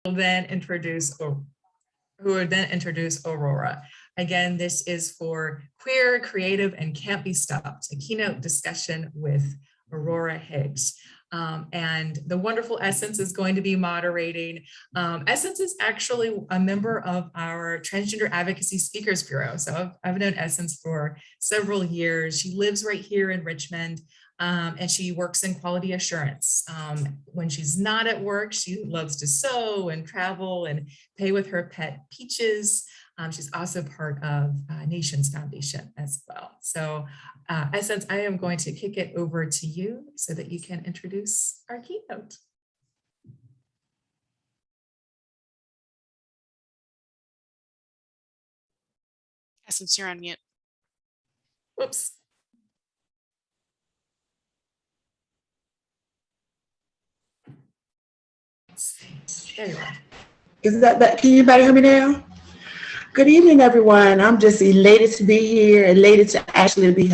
will then introduce Aurora. Again, this is for Queer, Creative, and Can't Be Stopped, a keynote discussion with Aurora Higgs. And the wonderful Essence is going to be moderating. Essence is actually a member of our Transgender Advocacy Speakers Bureau. So I've known Essence for several years. She lives right here in Richmond. And she works in quality assurance. When she's not at work, she loves to sew and travel and play with her pet Peaches. She's also part of Nations Foundation as well. So Essence, I am going to kick it over to you so that you can introduce our keynote. Essence, you're on mute. Whoops. There you are. Is that, can you better hear me now? Good evening, everyone. I'm just elated to be here, elated to actually be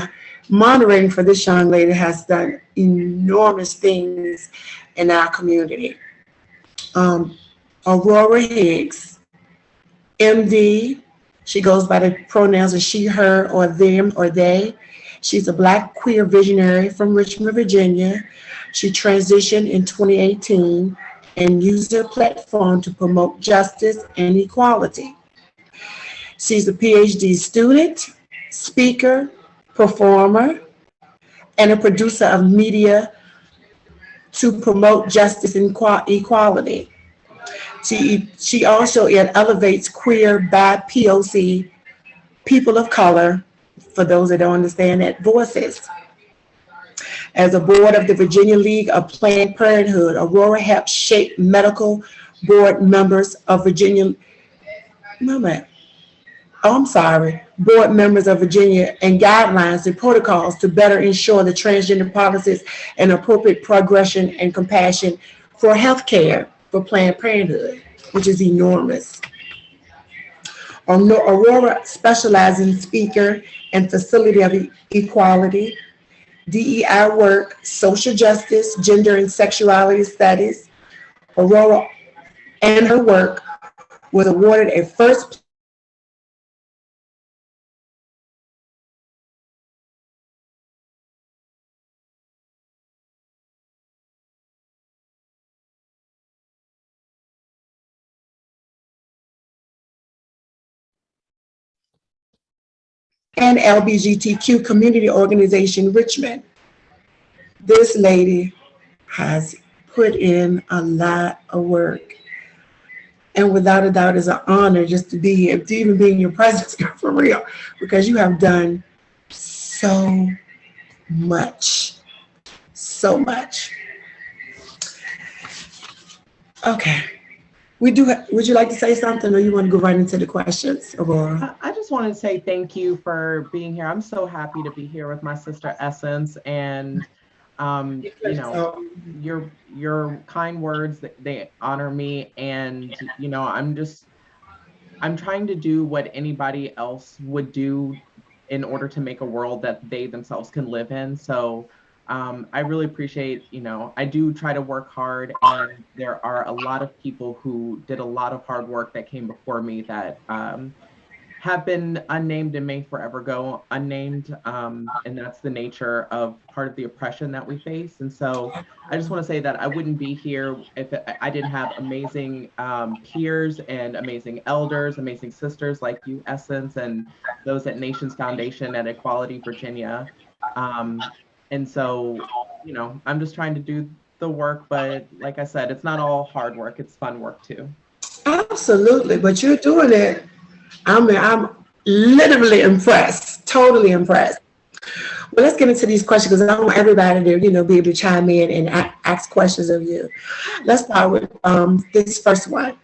moderating for this young lady who has done enormous things in our community. Aurora Higgs, MD. She goes by the pronouns of she, her, or them, or they. She's a Black queer visionary from Richmond, Virginia. She transitioned in 2018 and used her platform to promote justice and equality. She's a PhD student, speaker, performer, and a producer of media to promote justice and equality. She also elevates queer, BIPOC, people of color, for those that don't understand that, voices. As a board of the Virginia League of Planned Parenthood, Aurora helps shape medical board members of Virginia, board members of Virginia and guidelines and protocols to better ensure the transgender policies and appropriate progression and compassion for healthcare for Planned Parenthood, which is enormous. Aurora specializes in speaker and facility of equality, DEI work, social justice, gender and sexuality studies. Aurora and her work was awarded a first and LGBTQ community organization, Richmond. This lady has put in a lot of work. And without a doubt, it's an honor just to be here, to even be in your presence, for real, because you have done so much, so much. Okay. Would you like to say something, or you want to go right into the questions, Aurora? I just want to say thank you for being here. I'm so happy to be here with my sister Essence, and you know, your kind words, they honor me, and you know, I'm trying to do what anybody else would do in order to make a world that they themselves can live in. So I really appreciate, you know, I do try to work hard, and there are a lot of people who did a lot of hard work that came before me that have been unnamed and may forever go unnamed. And that's the nature of part of the oppression that we face. And so I just want to say that I wouldn't be here if I didn't have amazing peers and amazing elders, amazing sisters like you, Essence, and those at Nations Foundation at Equality Virginia. And so, you know, I'm just trying to do the work, but like I said, it's not all hard work, it's fun work too. Absolutely, but you're doing it. I'm literally impressed, totally impressed. Well, let's get into these questions, because I want everybody to, you know, be able to chime in and ask questions of you. Let's start with this first one.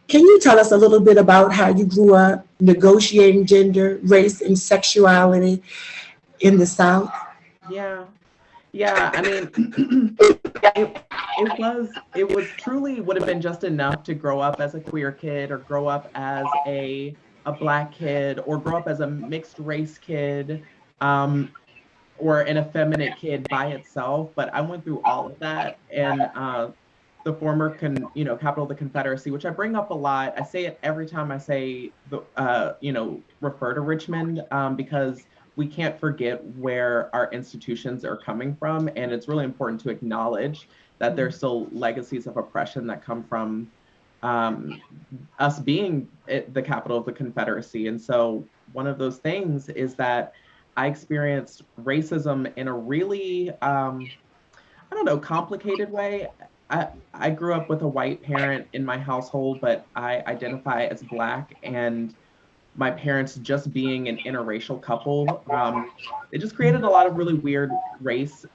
Can you tell us a little bit about how you grew up negotiating gender, race, and sexuality in the South? Yeah. I mean, it was truly would have been just enough to grow up as a queer kid, or grow up as a Black kid, or grow up as a mixed race kid, or an effeminate kid by itself. But I went through all of that, and the former capital of the Confederacy, which I bring up a lot. I say it every time I say refer to Richmond, because we can't forget where our institutions are coming from, and it's really important to acknowledge that there's still legacies of oppression that come from us being the capital of the Confederacy. And so one of those things is that I experienced racism in a really I don't know, complicated way. I grew up with a white parent in my household, but I identify as Black, and my parents just being an interracial couple, it just created a lot of really weird race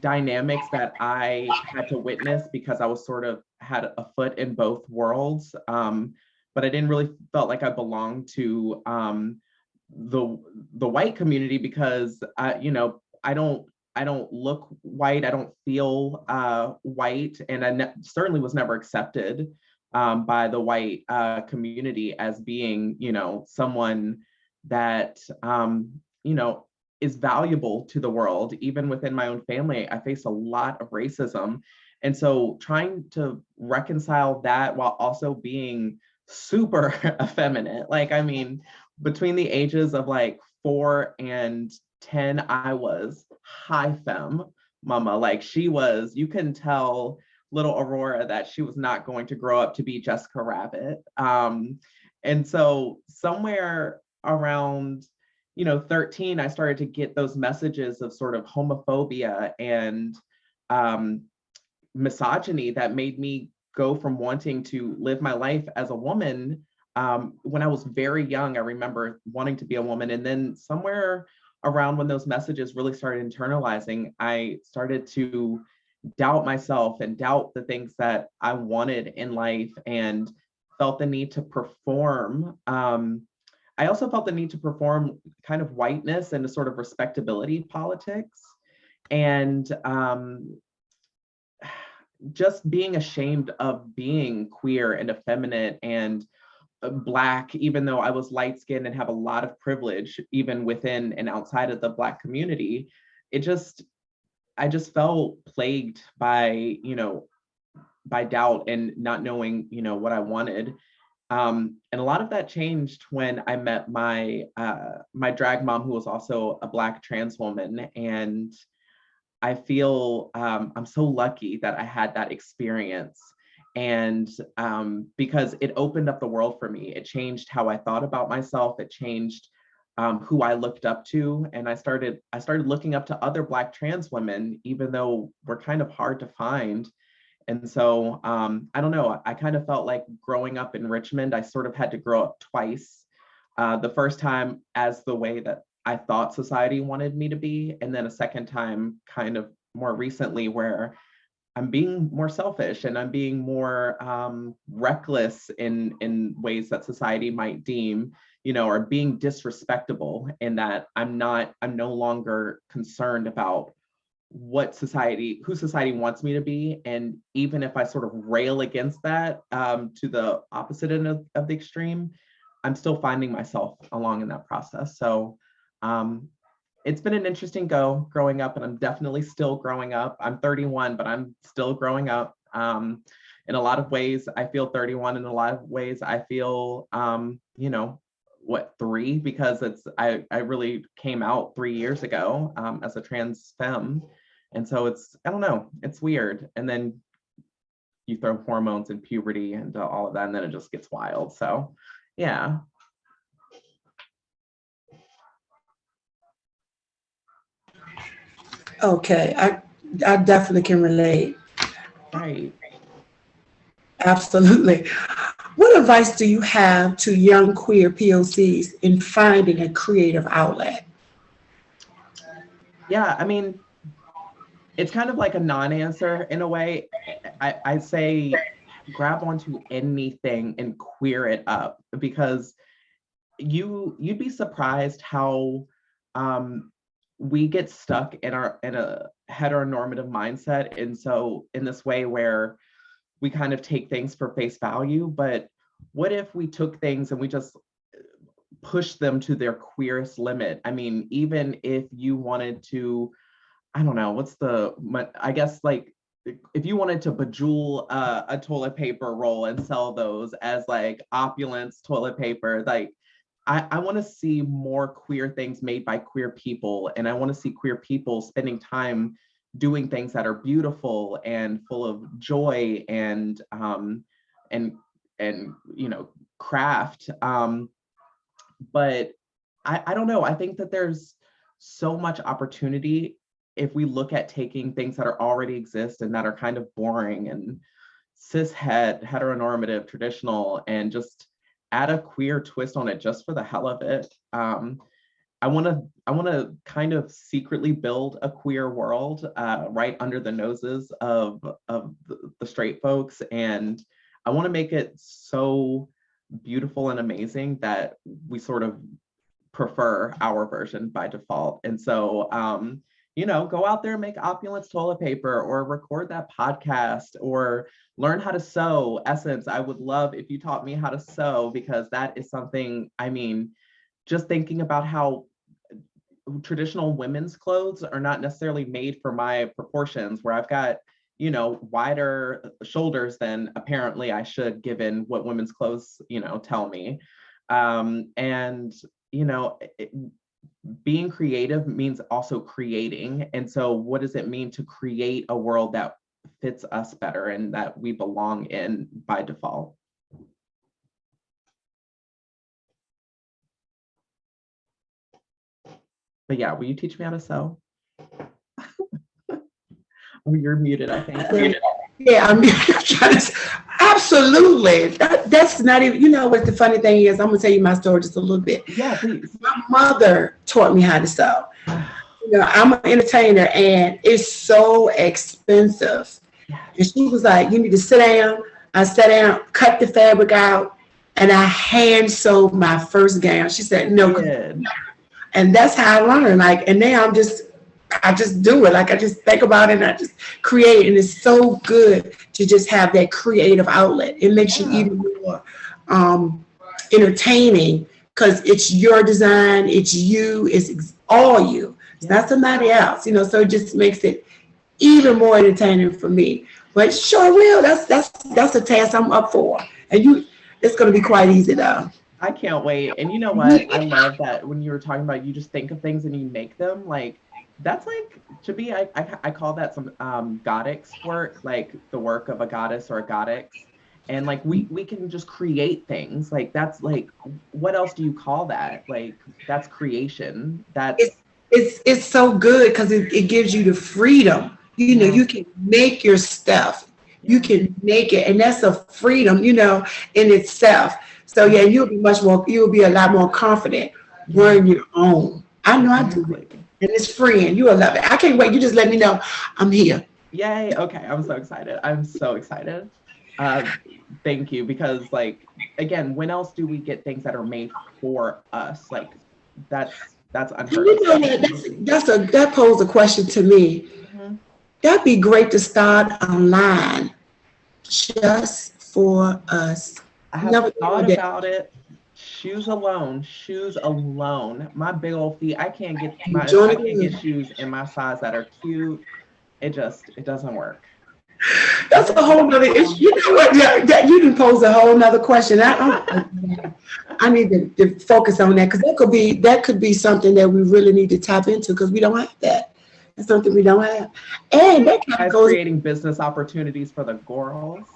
dynamics that I had to witness because I was sort of had a foot in both worlds. But I didn't really felt like I belonged to the white community because I don't look white. I don't feel white, and I certainly was never accepted by the white community as being, someone that, is valuable to the world. Even within my own family, I face a lot of racism. And so trying to reconcile that while also being super effeminate, between the ages of 4 and 10, I was high femme mama. She was, you can tell little Aurora that she was not going to grow up to be Jessica Rabbit. And so somewhere around, 13, I started to get those messages of sort of homophobia and misogyny that made me go from wanting to live my life as a woman. When I was very young, I remember wanting to be a woman. And then somewhere around when those messages really started internalizing, I started to doubt myself and doubt the things that I wanted in life, and felt the need to perform. I also felt the need to perform kind of whiteness and a sort of respectability politics. And just being ashamed of being queer and effeminate and Black, even though I was light skinned and have a lot of privilege, even within and outside of the Black community. I just felt plagued by, by doubt and not knowing, what I wanted. And a lot of that changed when I met my my drag mom, who was also a Black trans woman. And I feel I'm so lucky that I had that experience. And because it opened up the world for me. It changed how I thought about myself. It changed who I looked up to. And I started looking up to other Black trans women, even though we're kind of hard to find. And so I don't know, I kind of felt like growing up in Richmond, I sort of had to grow up twice. The first time as the way that I thought society wanted me to be, and then a second time kind of more recently where I'm being more selfish and I'm being more reckless in ways that society might deem, or being disrespectable, in that I'm no longer concerned about who society wants me to be. And even if I sort of rail against that to the opposite end of the extreme, I'm still finding myself along in that process. So it's been an interesting growing up, and I'm definitely still growing up. I'm 31, but I'm still growing up. In a lot of ways, I feel 31. In a lot of ways, I feel, 3, because I really came out 3 years ago as a trans femme. And so I don't know, it's weird. And then you throw hormones and puberty and all of that, and then it just gets wild. So, yeah. Okay, I definitely can relate. Right. Absolutely. What advice do you have to young queer POCs in finding a creative outlet? Yeah, it's kind of like a non-answer in a way. I say grab onto anything and queer it up, because you'd be surprised how we get stuck in a heteronormative mindset. And so in this way where we kind of take things for face value, but what if we took things and we just pushed them to their queerest limit? Even if you wanted to, I don't know, I guess if you wanted to bejewel a toilet paper roll and sell those as like opulence toilet paper, like I want to see more queer things made by queer people, and I want to see queer people spending time doing things that are beautiful and full of joy and you know, craft. But I don't know. I think that there's so much opportunity if we look at taking things that are already exist and that are kind of boring and heteronormative, traditional, and just add a queer twist on it just for the hell of it. I want to kind of secretly build a queer world right under the noses of the straight folks, and I want to make it so beautiful and amazing that we sort of prefer our version by default. And so, you know, go out there and make opulence toilet paper, or record that podcast, or learn how to sew. Essence, I would love if you taught me how to sew, because that is something, I mean, just thinking about how traditional women's clothes are not necessarily made for my proportions, where I've got, you know, wider shoulders than apparently I should, given what women's clothes, you know, tell me. And, you know, being creative means also creating. And so what does it mean to create a world that fits us better and that we belong in by default? But yeah, will you teach me how to sew? Oh, you're muted, I think. Yeah, I'm trying to, absolutely. That's not even, you know what the funny thing is? I'm gonna tell you my story just a little bit. Yeah, please. My mother taught me how to sew. You know, I'm an entertainer and it's so expensive. And she was like, you need to sit down. I sat down, cut the fabric out, and I hand sewed my first gown. She said, no. And that's how I learned. Like, and now I just do it. Like, I just think about it and I just create. And it's so good to just have that creative outlet. It makes you even more entertaining, because it's your design, it's you, it's all you. It's not somebody else, you know, so it just makes it even more entertaining for me. But sure will, that's a task I'm up for. And it's gonna be quite easy though. I can't wait. And you know what? I love that when you were talking about, you just think of things and you make them. Like, that's like, to me, I call that some goddess work, like the work of a goddess or a goddess. And like, we can just create things. Like, that's like, what else do you call that? Like, that's creation. It's so good because it gives you the freedom. You know, you can make your stuff. You can make it. And that's a freedom, you know, in itself. So yeah, you'll be a lot more confident wearing your own. I know I do it. And it's free and you will love it. I can't wait. You just let me know I'm here. Yay. Okay. I'm so excited. I'm so excited. Thank you. Because like, again, when else do we get things that are made for us? Like that's unheard of. You know, that posed a question to me. Mm-hmm. That'd be great to start online just for us. I have thought about it. Shoes alone. My big old feet. I can't get shoes in my size that are cute. It doesn't work. That's a whole nother issue. You know what? You didn't pose a whole nother question. I need to focus on that, because that could be something that we really need to tap into, because we don't have that. That's something we don't have. And that kind of goes creating business opportunities for the girls.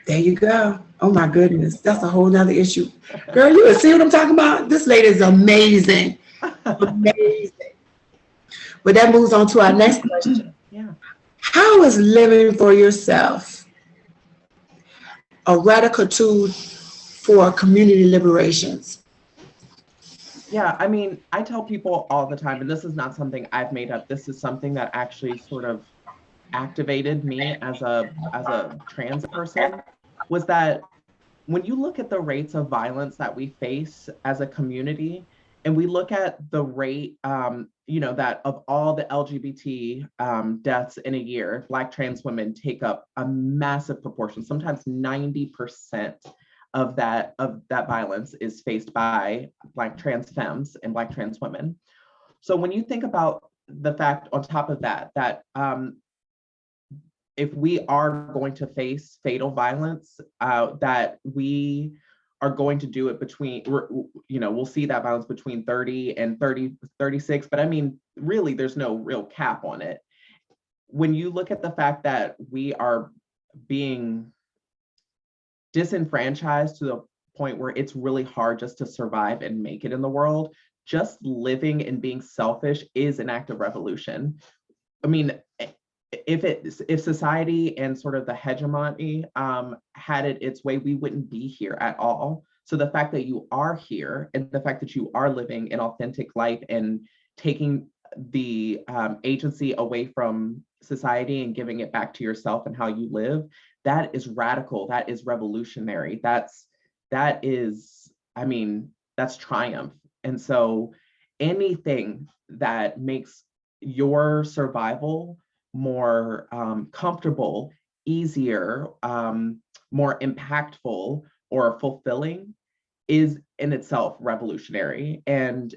There you go. Oh my goodness. That's a whole nother issue. Girl, you see what I'm talking about? This lady is amazing. Amazing. But that moves on to our next question. Yeah. How is living for yourself a radical tool for community liberations? Yeah, I mean, I tell people all the time, and this is not something I've made up. This is something that actually sort of activated me as a trans person, was that when you look at the rates of violence that we face as a community, and we look at the rate, you know, that of all the LGBT deaths in a year, Black trans women take up a massive proportion. Sometimes 90% of that violence is faced by Black trans femmes and Black trans women. So when you think about the fact, on top of that if we are going to face fatal violence, that we are going to do it between, we'll see that violence between 30 and 36, but I mean, really, there's no real cap on it. When you look at the fact that we are being disenfranchised to the point where it's really hard just to survive and make it in the world, just living and being selfish is an act of revolution. I mean, if society and sort of the hegemony had it its way, we wouldn't be here at all. So the fact that you are here and the fact that you are living an authentic life and taking the agency away from society and giving it back to yourself and how you live, that is radical, that is revolutionary, that's triumph. And so anything that makes your survival more comfortable, easier, more impactful, or fulfilling is in itself revolutionary. And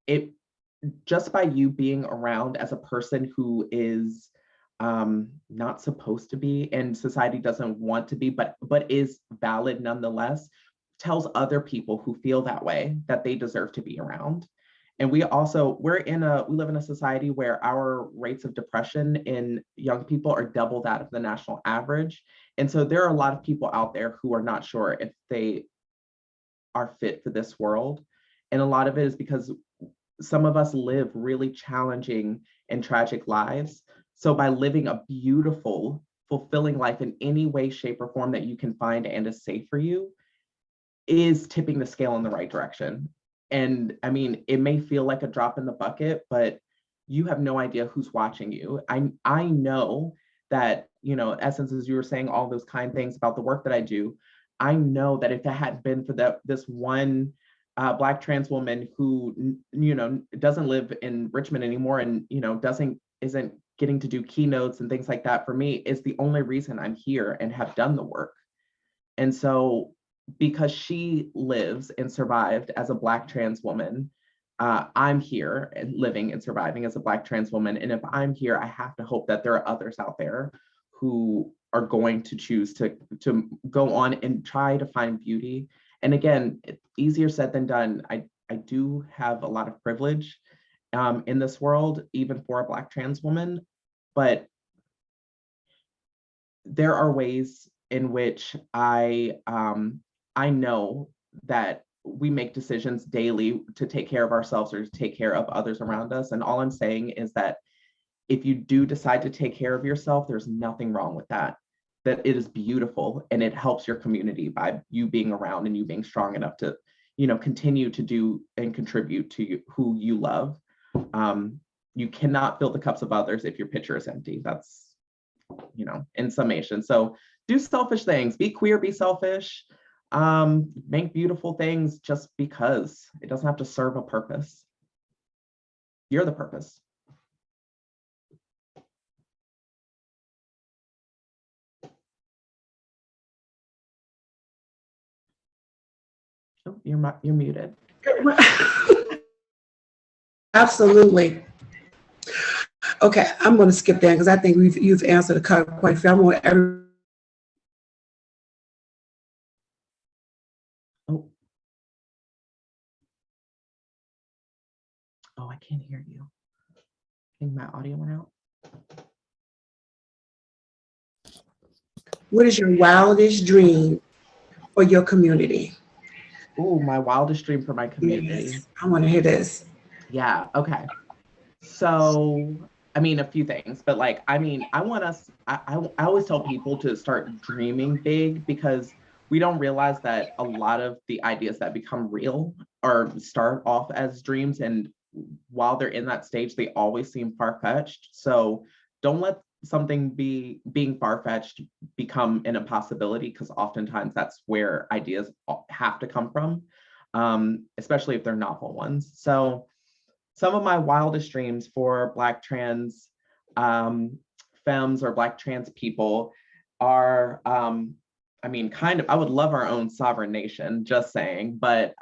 it, just by you being around as a person who is not supposed to be and society doesn't want to be, but is valid nonetheless, tells other people who feel that way that they deserve to be around. And we live in a society where our rates of depression in young people are double that of the national average. And so there are a lot of people out there who are not sure if they are fit for this world. And a lot of it is because some of us live really challenging and tragic lives. So by living a beautiful, fulfilling life in any way, shape, or form that you can find and is safe for you is tipping the scale in the right direction. And I mean, it may feel like a drop in the bucket, but you have no idea who's watching you. I know that, Essence, as you were saying all those kind things about the work that I do, I know that if it had been for this one Black trans woman who, doesn't live in Richmond anymore and, isn't getting to do keynotes and things like that, for me is the only reason I'm here and have done the work. And so because she lives and survived as a Black trans woman, I'm here and living and surviving as a Black trans woman. And if I'm here, I have to hope that there are others out there who are going to choose to go on and try to find beauty. And again, it's easier said than done. I do have a lot of privilege in this world, even for a Black trans woman, but there are ways in which I know that we make decisions daily to take care of ourselves or to take care of others around us. And all I'm saying is that if you do decide to take care of yourself, there's nothing wrong with that. That it is beautiful and it helps your community by you being around and you being strong enough to, continue to do and contribute to who you love. You cannot fill the cups of others if your pitcher is empty. That's, in summation. So do selfish things, be queer, be selfish, make beautiful things just because. It doesn't have to serve a purpose. You're the purpose. Oh, you're muted. Absolutely. Okay, I'm going to skip that because I think you've answered quite a few. Oh, I can't hear you. I think my audio went out. What is your wildest dream for your community? Oh, my wildest dream for my community. Yes, I want to hear this. Yeah, okay. So, I mean, a few things, but I want us, I always tell people to start dreaming big because we don't realize that a lot of the ideas that become real or start off as dreams, and while they're in that stage, they always seem far-fetched. So don't let something being far-fetched become an impossibility, because oftentimes that's where ideas have to come from, especially if they're novel ones. So some of my wildest dreams for Black trans femmes or Black trans people are, I would love our own sovereign nation, just saying, but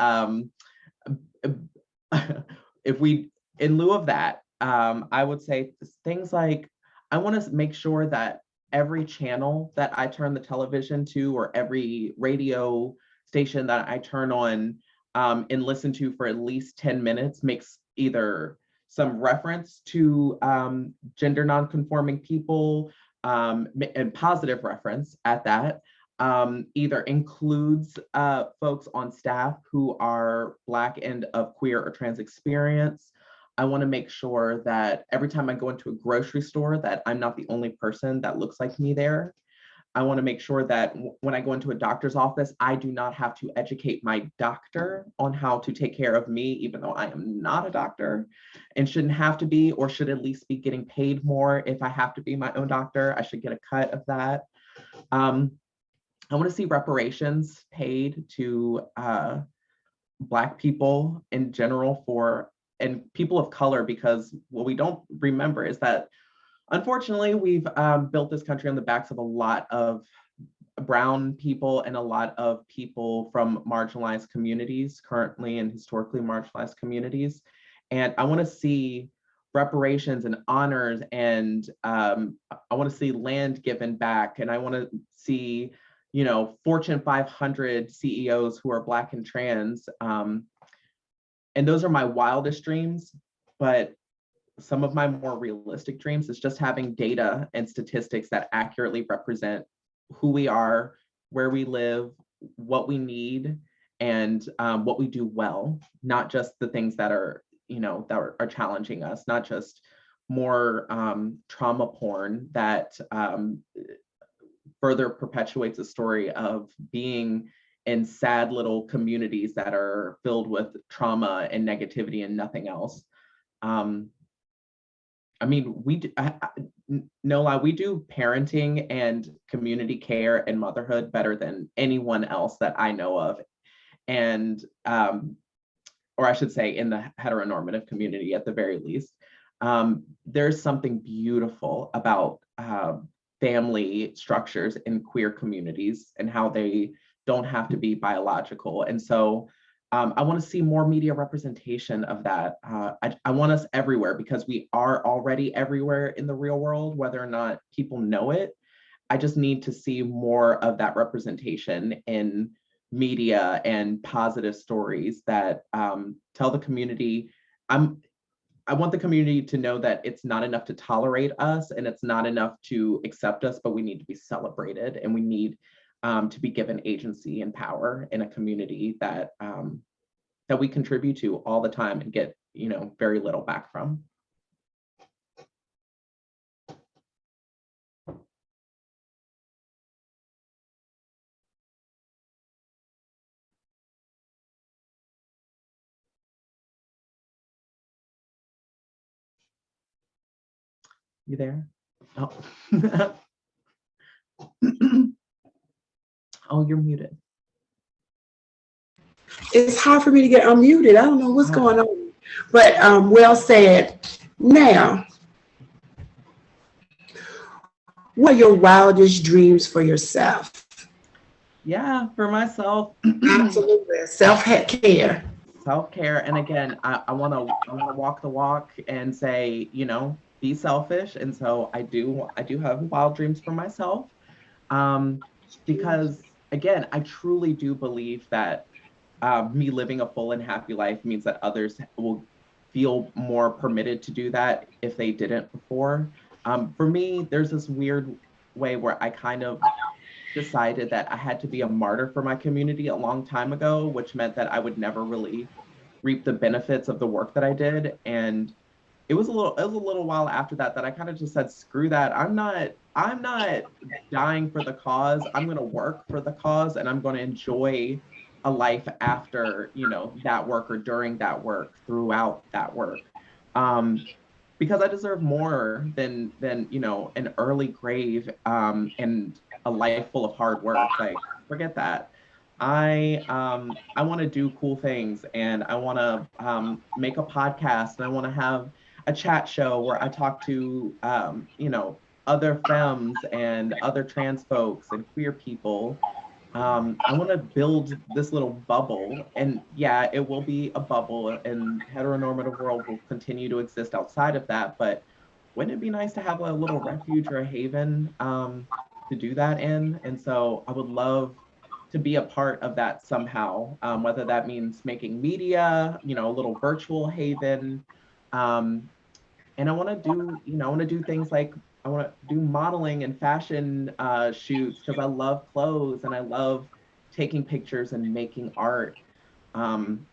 if we, in lieu of that, I would say things like, I want to make sure that every channel that I turn the television to, or every radio station that I turn on and listen to for at least 10 minutes makes either some reference to gender nonconforming people, and positive reference at that, either includes folks on staff who are Black and of queer or trans experience. I want to make sure that every time I go into a grocery store that I'm not the only person that looks like me there. I want to make sure that when I go into a doctor's office, I do not have to educate my doctor on how to take care of me, even though I am not a doctor and shouldn't have to be, or should at least be getting paid more. If I have to be my own doctor, I should get a cut of that. I want to see reparations paid to Black people in general and people of color, because what we don't remember is that unfortunately, we've built this country on the backs of a lot of brown people and a lot of people from marginalized communities, currently and historically marginalized communities. And I want to see reparations and honors, and I want to see land given back, and I want to see, you know, Fortune 500 CEOs who are Black and trans. And those are my wildest dreams, but some of my more realistic dreams is just having data and statistics that accurately represent who we are, where we live, what we need, and what we do well, not just the things that are, you know, that are challenging us, not just more trauma porn that further perpetuates a story of being in sad little communities that are filled with trauma and negativity and nothing else. I mean, no lie, we do parenting and community care and motherhood better than anyone else that I know of. And, or I should say in the heteronormative community at the very least. There's something beautiful about family structures in queer communities and how they don't have to be biological. And so I want to see more media representation of that. I want us everywhere, because we are already everywhere in the real world, whether or not people know it. I just need to see more of that representation in media and positive stories that tell the community. I want the community to know that it's not enough to tolerate us and it's not enough to accept us, but we need to be celebrated, and we need to be given agency and power in a community that that we contribute to all the time and get, you know, very little back from. You there? Oh. Oh, you're muted. It's hard for me to get unmuted. I don't know what's going on, but well said. Now, what are your wildest dreams for yourself? Yeah, for myself. Absolutely, self-care. Self-care, and again, I want to walk the walk and say, you know, be selfish. And so I do have wild dreams for myself, because again, I truly do believe that me living a full and happy life means that others will feel more permitted to do that if they didn't before. For me, there's this weird way where I kind of decided that I had to be a martyr for my community a long time ago, which meant that I would never really reap the benefits of the work that I did. And it was a little while after that I kind of just said, screw that. I'm not dying for the cause. I'm going to work for the cause, and I'm going to enjoy a life after, you know, that work, or during that work, throughout that work, because I deserve more than you know, an early grave and a life full of hard work. Like, forget that. I want to do cool things, and I want to make a podcast, and I want to have a chat show where I talk to you know, other femmes and other trans folks and queer people. I want to build this little bubble, and yeah, it will be a bubble, and heteronormative world will continue to exist outside of that, but wouldn't it be nice to have a little refuge or a haven to do that in? And so I would love to be a part of that somehow, whether that means making media, you know, a little virtual haven. And I want to do, you know, I want to do things like I want to do modeling and fashion shoots because I love clothes and I love taking pictures and making art. And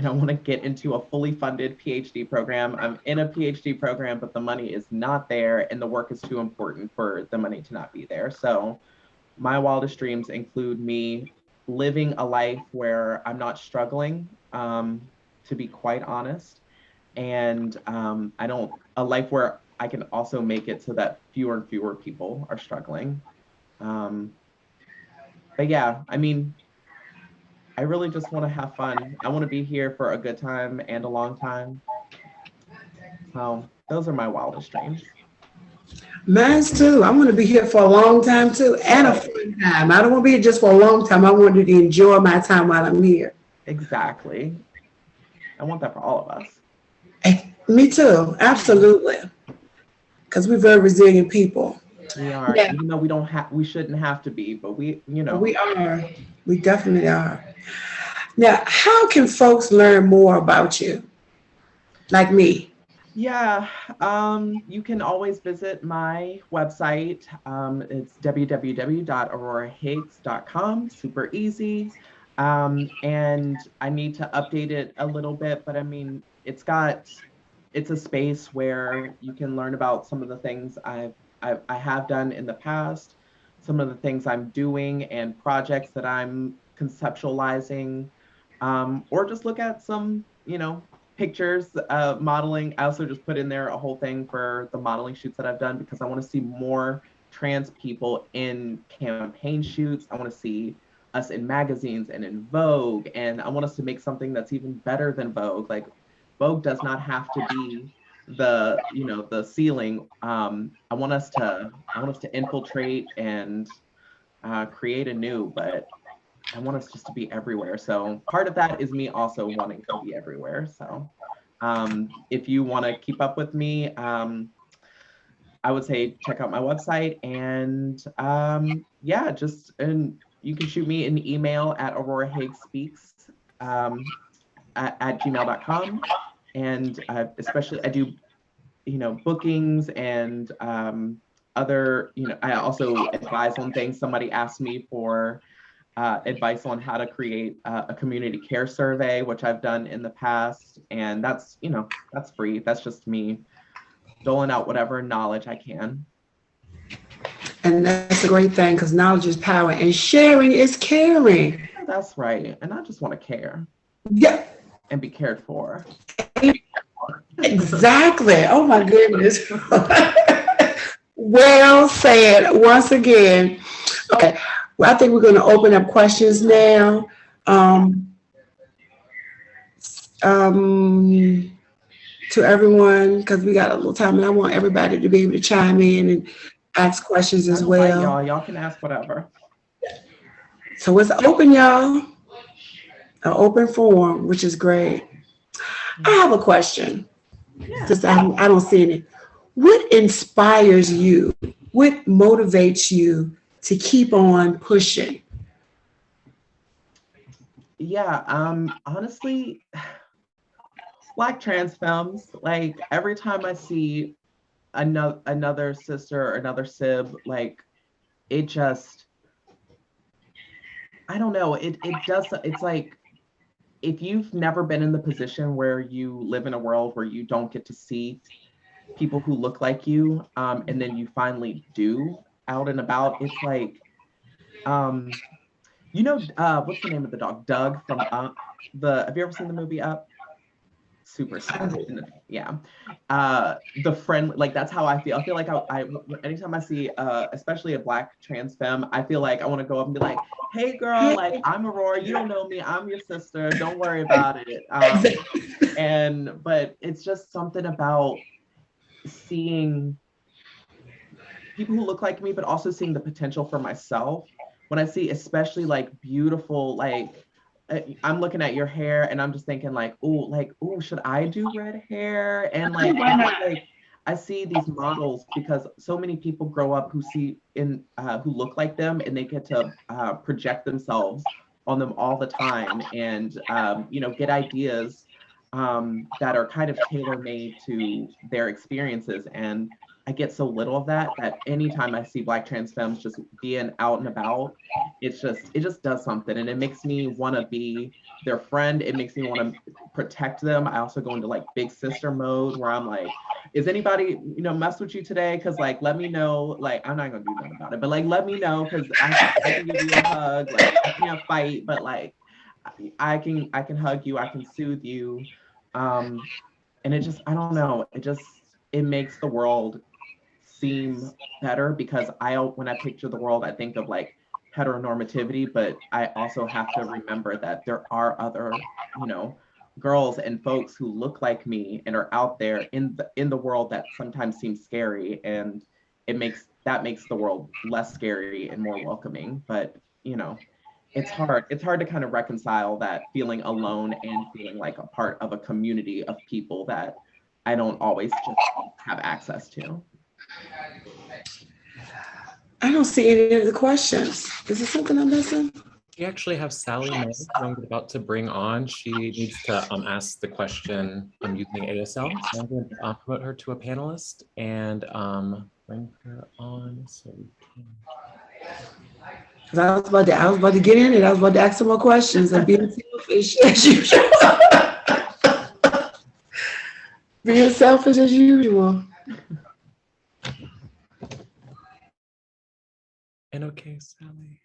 I want to get into a fully funded PhD program. I'm in a PhD program, but the money is not there and the work is too important for the money to not be there. So my wildest dreams include me living a life where I'm not struggling, to be quite honest. And a life where I can also make it so that fewer and fewer people are struggling. But yeah, I mean, I really just want to have fun. I want to be here for a good time and a long time. So those are my wildest dreams. Mine's too. I want to be here for a long time too, and a fun time. I don't want to be here just for a long time. I want to enjoy my time while I'm here. Exactly. I want that for all of us. Hey, me too. Absolutely. Because we're very resilient people. We are, Yeah. even though we shouldn't have to be, but we, you know. We are. We definitely are. Now, how can folks learn more about you? Like me. Yeah, you can always visit my website. It's www.aurorahiggs.com, super easy. And I need to update it a little bit, but I mean, it's a space where you can learn about some of the things I have done in the past, some of the things I'm doing and projects that I'm conceptualizing, or just look at some, you know, pictures, modeling. I also just put in there a whole thing for the modeling shoots that I've done because I want to see more trans people in campaign shoots. I want to see us in magazines and in Vogue, and I want us to make something that's even better than Vogue. Like Vogue does not have to be the, you know, the ceiling. I want us to infiltrate and create anew, but I want us just to be everywhere. So part of that is me also wanting to be everywhere. So if you want to keep up with me, I would say check out my website and yeah, and you can shoot me an email at aurorahiggspeaks at gmail.com. And especially I do, you know, bookings and other, you know, I also advise on things. Somebody asked me for advice on how to create a community care survey, which I've done in the past. And that's, you know, that's free. That's just me doling out whatever knowledge I can. And that's a great thing because knowledge is power and sharing is caring. That's right. And I just want to care. Yeah. And be cared for. Exactly. Oh my goodness. Well said once again. Okay. Well, I think we're going to open up questions now. To everyone, because we got a little time and I want everybody to be able to chime in and ask questions as well. Y'all can ask whatever. So it's open, y'all. An open forum, which is great. I have a question. Yeah. Just I don't see any. What inspires you? What motivates you to keep on pushing? Yeah, honestly, Black trans films, like every time I see another sister or another sib, like it just, I don't know, it's like, if you've never been in the position where you live in a world where you don't get to see people who look like you, and then you finally do out and about, it's like, you know, what's the name of the dog? Doug from Up. Have you ever seen the movie Up? Super sad. Yeah. The friend, like that's how I feel. I feel like I anytime I see especially a Black trans femme, I feel like I want to go up and be like, hey girl, like I'm Aurora, you don't know me, I'm your sister, don't worry about it. But it's just something about seeing people who look like me, but also seeing the potential for myself. When I see especially like beautiful, like I'm looking at your hair and I'm just thinking like, oh, should I do red hair? And like, I see these models because so many people grow up who who look like them, and they get to project themselves on them all the time, and get ideas that are kind of tailor-made to their experiences. And I get so little of that anytime I see Black trans femmes just being out and about, it just does something, and it makes me want to be their friend. It makes me want to protect them. I also go into like big sister mode where I'm like, is anybody mess with you today? Because like, let me know. Like, I'm not gonna do nothing about it, but like, let me know, because I can give you a hug. Like, I can't fight, but like, I can hug you. I can soothe you. And it just, I don't know. It makes the world seem better, because when I picture the world, I think of like heteronormativity, but I also have to remember that there are other, girls and folks who look like me and are out there in the world that sometimes seems scary, and that makes the world less scary and more welcoming. But it's hard to kind of reconcile that feeling alone and feeling like a part of a community of people that I don't always just have access to. I don't see any of the questions. Is there something I'm missing? We actually have Sally May, who I'm about to bring on. She needs to ask the question using ASL. So I'm going to promote her to a panelist and bring her on so we can. I was about to get in it. I was about to ask some more questions and being selfish as usual. Being selfish as usual. And okay, Sally.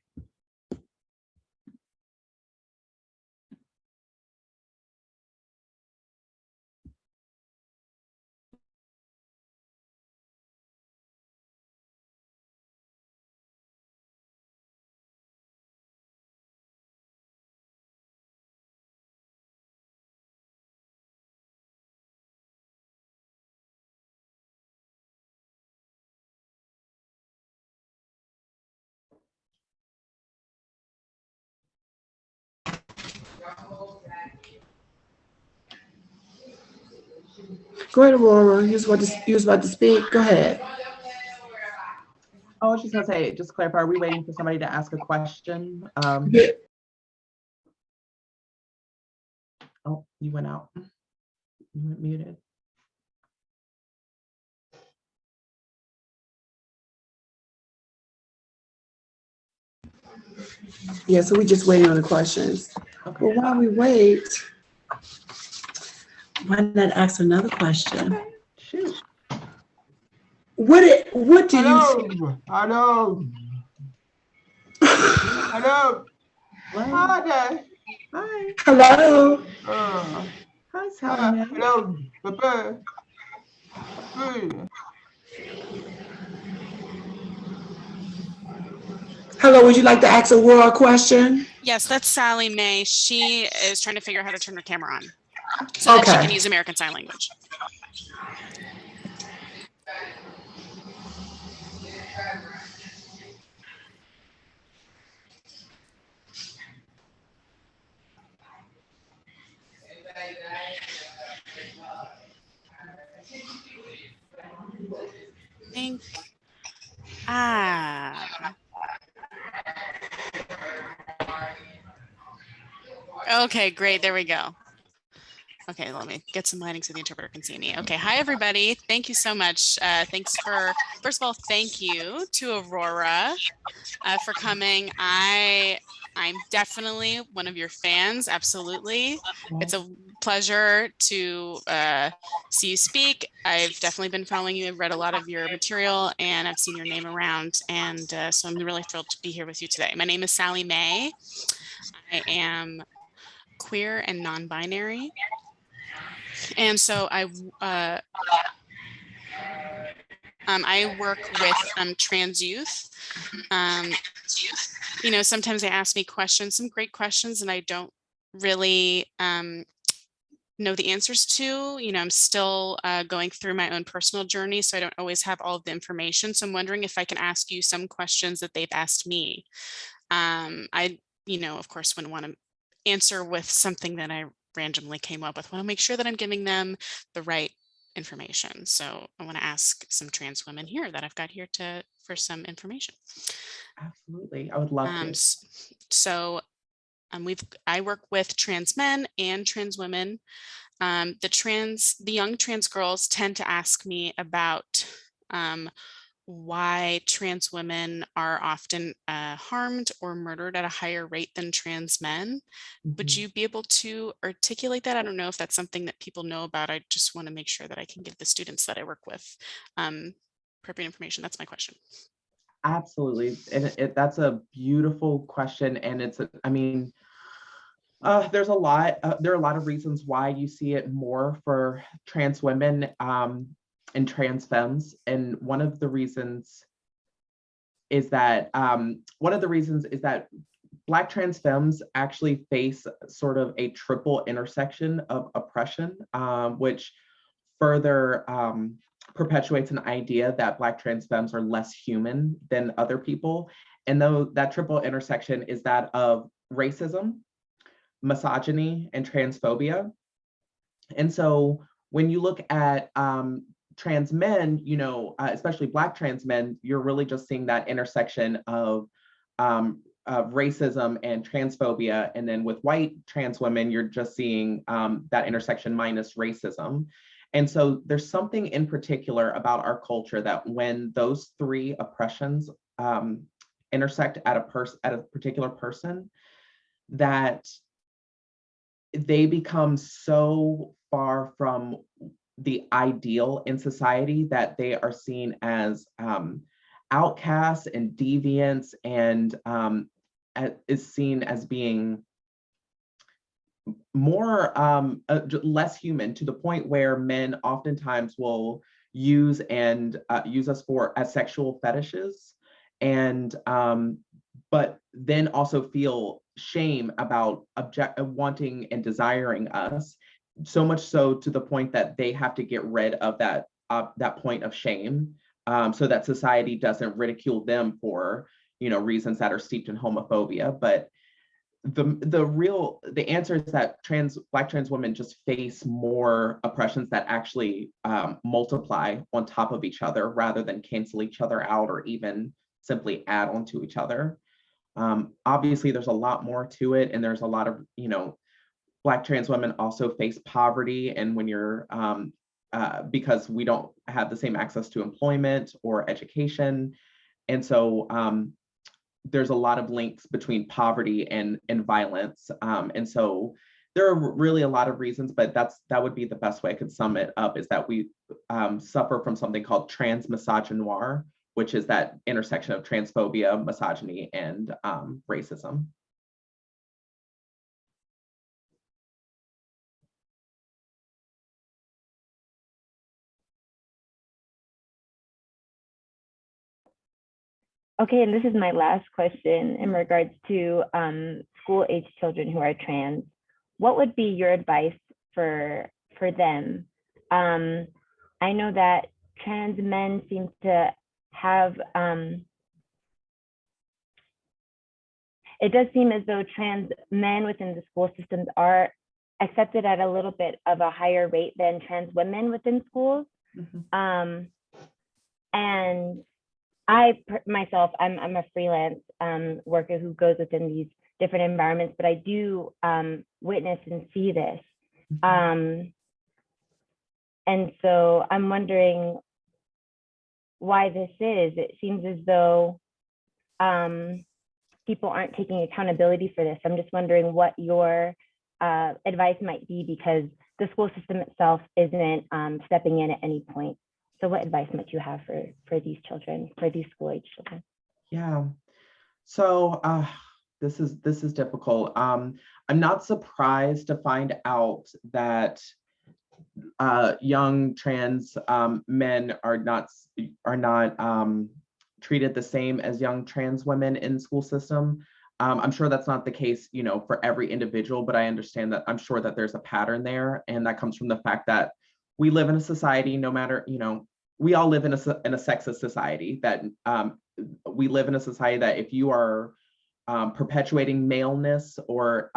Go ahead, Aurora. You was about to speak. Go ahead. Oh, I was just gonna say, just clarify, are we waiting for somebody to ask a question? Yeah. Oh, you went out. You went muted. Yeah, so we're just waiting on the questions. Okay. Well, while we wait, why not ask another question? Okay. Shoot. What do you think? Hello. Hello. Hi there. Hi. Hello. Hi, Sally. Hello. Papa. Hello, would you like to ask Aurora a question? Yes, that's Sally May. She is trying to figure out how to turn her camera on so that she can use American Sign Language. Okay, great. There we go. Okay, let me get some lighting so the interpreter can see me. Okay, hi everybody. Thank you so much. Thanks for, first of all, thank you to Aurora for coming. I'm definitely one of your fans, absolutely. It's a pleasure to see you speak. I've definitely been following you. I've read a lot of your material and I've seen your name around. And so I'm really thrilled to be here with you today. My name is Sally May. I am queer and non-binary. And so I work with trans youth. You know, sometimes they ask me questions, some great questions, and I don't really know the answers to. You know, I'm still going through my own personal journey, so I don't always have all of the information. So I'm wondering if I can ask you some questions that they've asked me. I, you know, of course, wouldn't want to answer with something that I randomly came up with. I want to make sure that I'm giving them the right information. So I want to ask some trans women here that I've got here for some information. Absolutely, I would love to. I work with trans men and trans women. The young trans girls tend to ask me about why trans women are often harmed or murdered at a higher rate than trans men. Would you be able to articulate that? I don't know if that's something that people know about. I just want to make sure that I can give the students that I work with appropriate information. That's my question. Absolutely, and that's a beautiful question, and I mean, there are a lot of reasons why you see it more for trans women and trans femmes, and one of the reasons is that Black trans femmes actually face sort of a triple intersection of oppression, which further perpetuates an idea that Black trans femmes are less human than other people. And though that triple intersection is that of racism, misogyny, and transphobia. And so when you look at trans men, you know, especially Black trans men, you're really just seeing that intersection of racism and transphobia. And then with white trans women, you're just seeing that intersection minus racism. And so there's something in particular about our culture that when those three oppressions intersect at a particular person, that they become so far from the ideal in society that they are seen as outcasts and deviants, and is seen as being more less human, to the point where men oftentimes will use us as sexual fetishes, and but then also feel shame about wanting and desiring us, so much so to the point that they have to get rid of that point of shame, so that society doesn't ridicule them for, you know, reasons that are steeped in homophobia. But the answer is that Black trans women just face more oppressions that actually multiply on top of each other rather than cancel each other out or even simply add on to each other. Obviously, there's a lot more to it, and there's a lot of, you know, Black trans women also face poverty, and when you're because we don't have the same access to employment or education, and so there's a lot of links between poverty and violence, and so there are really a lot of reasons, but that would be the best way I could sum it up, is that we suffer from something called transmisogynoir, which is that intersection of transphobia, misogyny, and racism. Okay, and this is my last question in regards to school-age children who are trans. What would be your advice for them? I know that trans men seem to have, it does seem as though trans men within the school systems are accepted at a little bit of a higher rate than trans women within schools. And I myself, I'm a freelance worker who goes within these different environments, but I do witness and see this. And so I'm wondering why this is. It seems as though people aren't taking accountability for this. I'm just wondering what your advice might be, because the school system itself isn't stepping in at any point. So what advice might you have for these children, for these school-age children? Yeah, so this is difficult. I'm not surprised to find out that young trans men are not treated the same as young trans women in the school system. I'm sure that's not the case, you know, for every individual, but I understand that, I'm sure that there's a pattern there, and that comes from the fact that we live in a society, no matter, you know, we all live in a sexist society, that we live in a society that if you are perpetuating maleness, or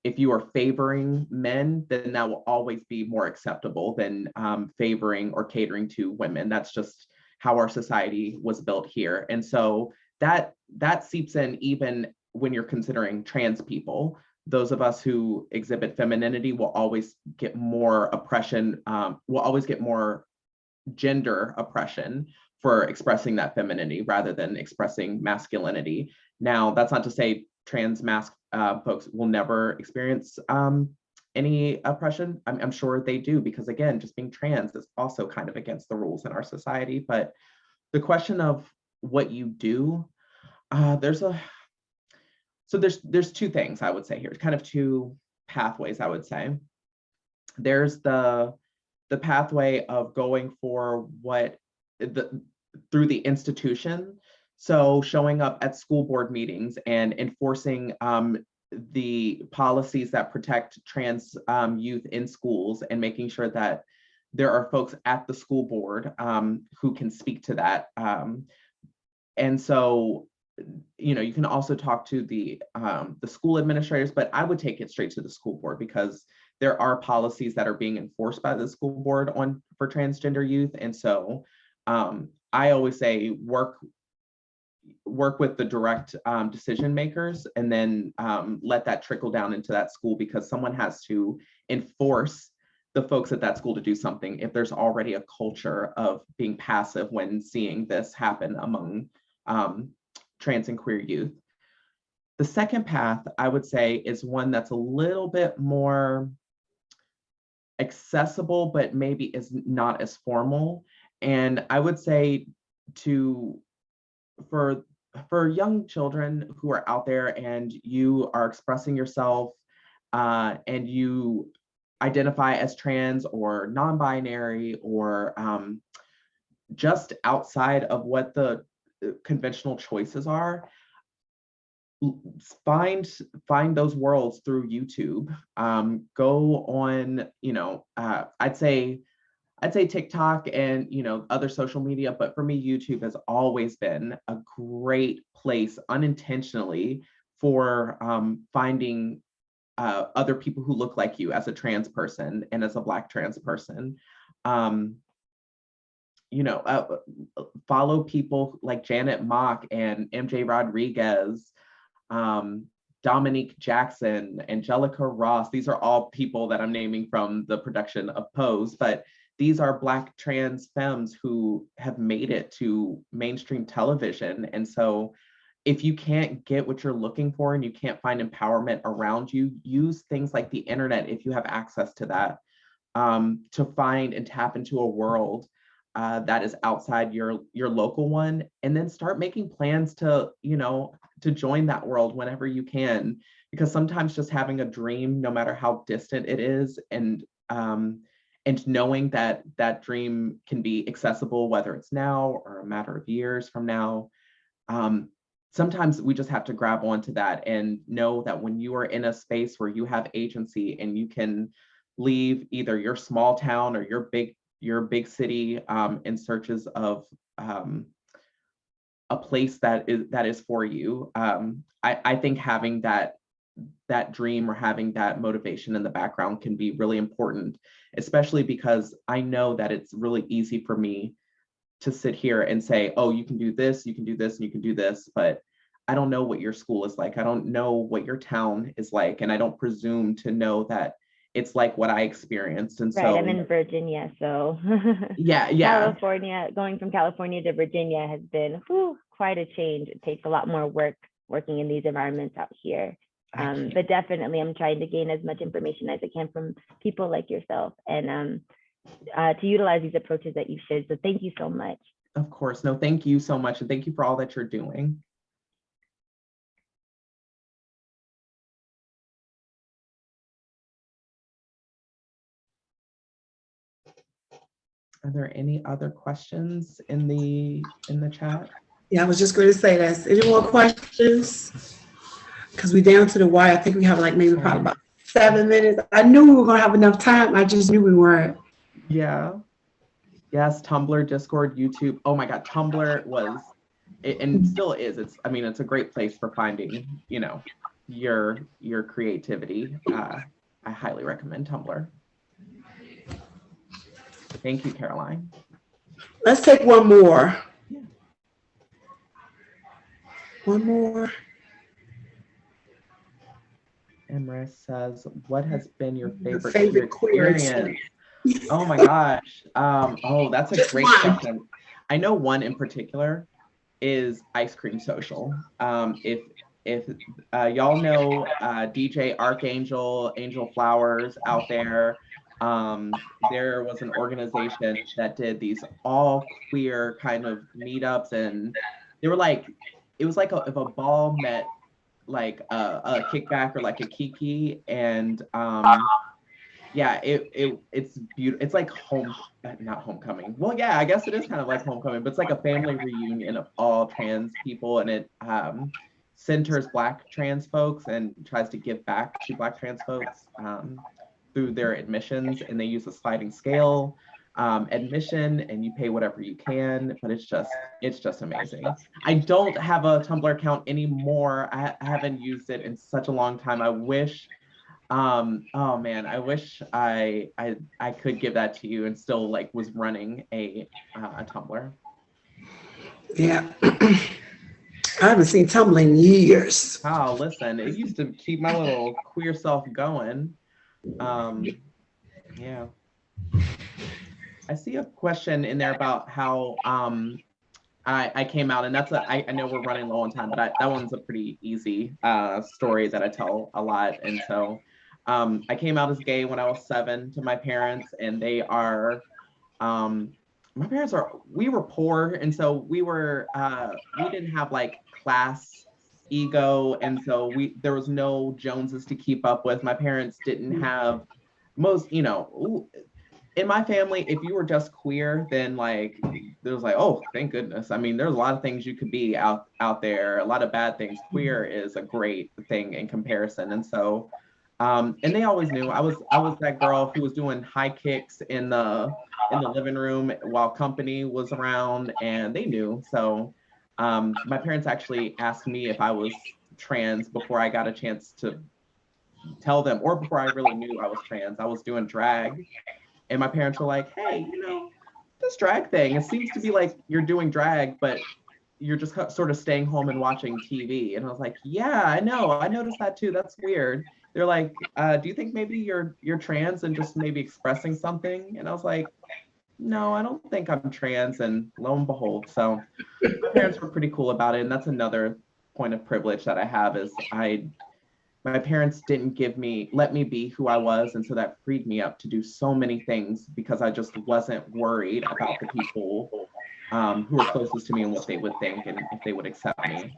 if you are favoring men, then that will always be more acceptable than favoring or catering to women. That's just how our society was built here. And so that seeps in even when you're considering trans people. Those of us who exhibit femininity will always get more oppression, will always get more gender oppression for expressing that femininity rather than expressing masculinity. Now, that's not to say trans folks will never experience any oppression. I'm sure they do, because again, just being trans is also kind of against the rules in our society. But the question of what you do, there's two things I would say here, kind of two pathways I would say. There's the pathway of going for through the institution. So showing up at school board meetings and enforcing the policies that protect trans youth in schools, and making sure that there are folks at the school board who can speak to that. And so, you know, you can also talk to the school administrators, but I would take it straight to the school board, because there are policies that are being enforced by the school board for transgender youth. And so I always say work with the direct decision makers, and then let that trickle down into that school, because someone has to enforce the folks at that school to do something if there's already a culture of being passive when seeing this happen among trans and queer youth. The second path, I would say, is one that's a little bit more accessible, but maybe is not as formal. And I would say for young children who are out there and you are expressing yourself and you identify as trans or non-binary, or just outside of what the conventional choices are, find those worlds through YouTube. Go on, you know, I'd say TikTok and, you know, other social media, but for me, YouTube has always been a great place unintentionally for finding other people who look like you as a trans person and as a Black trans person. You know, follow people like Janet Mock and MJ Rodriguez, Dominique Jackson, Angelica Ross. These are all people that I'm naming from the production of Pose, but these are Black trans femmes who have made it to mainstream television. And so if you can't get what you're looking for and you can't find empowerment around you, use things like the internet, if you have access to that, to find and tap into a world that is outside your local one, and then start making plans to, you know, to join that world whenever you can, because sometimes just having a dream, no matter how distant it is, and knowing that that dream can be accessible, whether it's now or a matter of years from now, sometimes we just have to grab onto that and know that when you are in a space where you have agency and you can leave either your small town or your big city in searches of a place that is for you. I think having that dream or having that motivation in the background can be really important, especially because I know that it's really easy for me to sit here and say, oh, you can do this, you can do this, and you can do this, but I don't know what your school is like. I don't know what your town is like, and I don't presume to know that it's like what I experienced. And right, so I'm in Virginia, so yeah. California, going from California to Virginia has been quite a change. It takes a lot more work working in these environments out here. But definitely I'm trying to gain as much information as I can from people like yourself, and to utilize these approaches that you've shared. So thank you so much. Of course. No, thank you so much. And thank you for all that you're doing. Are there any other questions in the chat? Yeah, I was just going to say that. Any more questions? Because we're down to the wire. I think we have like maybe probably about 7 minutes. I knew we were going to have enough time. I just knew we weren't. Yeah. Yes, Tumblr, Discord, YouTube. Oh my God, Tumblr was, and still is. It's a great place for finding, you know, your creativity, I highly recommend Tumblr. Thank you, Caroline. Let's take one more. One more. Emrys says, what has been your favorite, Favorite queer experience? Oh my gosh. Oh, that's a great question. I know one in particular is Ice Cream Social. If y'all know DJ Archangel, Angel Flowers out there, there was an organization that did these all queer kind of meetups, and they were like, it was like if a ball met like a kickback or like a kiki, and yeah, it's beautiful. It's like not homecoming. Well, yeah, I guess it is kind of like homecoming, but it's like a family reunion of all trans people, and it centers Black trans folks and tries to give back to Black trans folks through their admissions, and they use a sliding scale admission, and you pay whatever you can, but it's just amazing. I don't have a Tumblr account anymore. I haven't used it in such a long time. I wish oh man, I wish I could give that to you and still like was running a Tumblr. Yeah. I haven't seen Tumblr in years. Oh, listen, it used to keep my little queer self going. Yeah. I see a question in there about how I came out, and I know we're running low on time, but that one's a pretty easy story that I tell a lot. And so I came out as gay when I was 7 to my parents, and they are, my parents we were poor, and so we didn't have like class ego, and so there was no Joneses to keep up with. My parents didn't have in my family, if you were just queer, then like there was like, oh, thank goodness. I mean, there's a lot of things you could be out there, a lot of bad things. Queer is a great thing in comparison. And so and they always knew I was that girl who was doing high kicks in the living room while company was around, and they knew. So my parents actually asked me if I was trans before I got a chance to tell them, or before I really knew I was trans. I was doing drag. And my parents were like, hey, this drag thing, it seems to be like you're doing drag, but you're just sort of staying home and watching TV. And I was like, yeah, I know. I noticed that too. That's weird. They're like, do you think maybe you're trans and just maybe expressing something? And I was like, no, I don't think I'm trans. And lo and behold, so my parents were pretty cool about it. And that's another point of privilege that I have is my parents didn't let me be who I was. And so that freed me up to do so many things because I just wasn't worried about the people who were closest to me and what they would think and if they would accept me.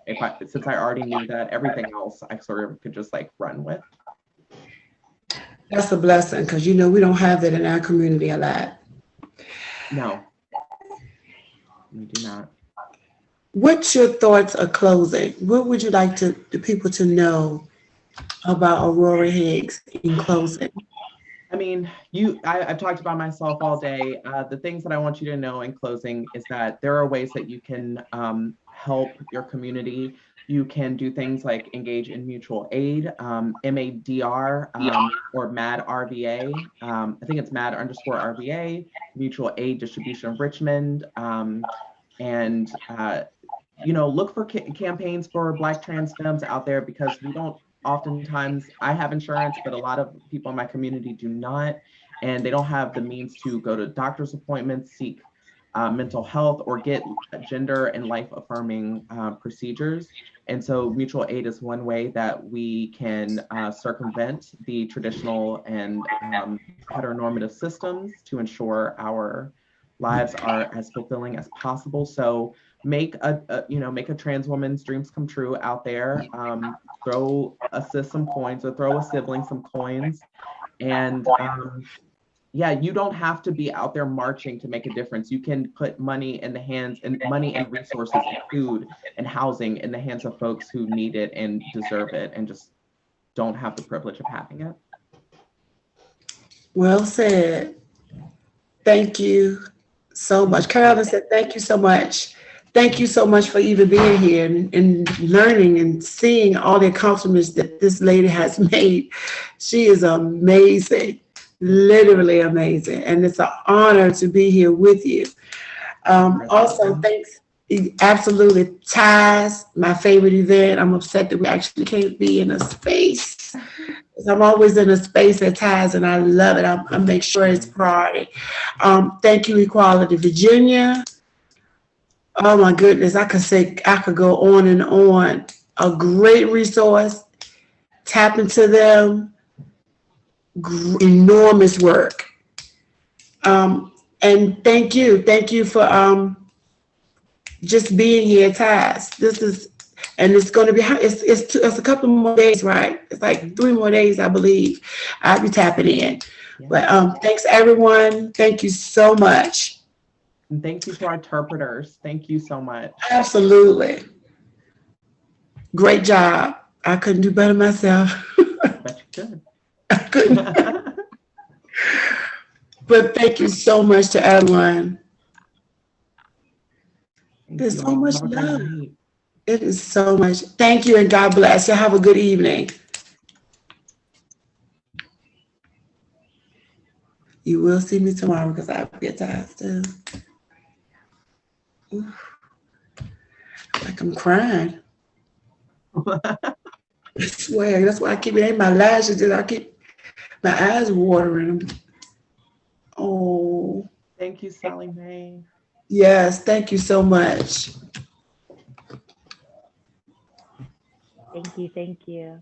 Since I already knew that, everything else I sort of could just like run with. That's a blessing because, we don't have that in our community a lot. No, we do not. What's your thoughts of closing? What would you like the people to know about Aurora Higgs in closing? I mean, I've talked about myself all day. The things that I want you to know in closing is that there are ways that you can help your community. You can do things like engage in mutual aid, MADR, or MAD-RVA. I think it's MAD_RVA, Mutual Aid Distribution of Richmond. And look for campaigns for Black trans femmes out there, because we don't oftentimes, I have insurance, but a lot of people in my community do not, and they don't have the means to go to doctor's appointments, seek mental health, or get gender and life affirming procedures. And so mutual aid is one way that we can circumvent the traditional and heteronormative systems to ensure our lives are as fulfilling as possible. So make a trans woman's dreams come true out there. Throw a sis some coins, or throw a sibling some coins. And you don't have to be out there marching to make a difference. You can put money and resources and food and housing in the hands of folks who need it and deserve it and just don't have the privilege of having it. Well said. Thank you so much. Carolyn said, thank you so much. thank you so much for even being here and learning and seeing all the accomplishments that this lady has made. She is amazing, literally amazing. And it's an honor to be here with you. Also, thanks, absolutely, Ties, my favorite event. I'm upset that we actually can't be in a space. I'm always in a space at Ties, and I love it. I make sure it's priority. Thank you, Equality Virginia. Oh my goodness, I could go on and on. A great resource. Tap into them. Enormous work. And thank you for just being here, Ties. This is, and it's going to be, it's a couple more days, right? It's like 3 more days, I believe. I'll be tapping in. Yeah. But thanks, everyone. Thank you so much. And thank you to our interpreters. Thank you so much. Absolutely. Great job. I couldn't do better myself. Bet you could. I couldn't. But thank you so much to everyone. There's so much love. It is so much. Thank you and God bless. You have a good evening. You will see me tomorrow because I'll be at Ties too. Like I'm crying. I swear. That's why I keep it in my lashes. I keep my eyes watering. Oh. Thank you, Sally Mae. Yes, thank you so much. Thank you.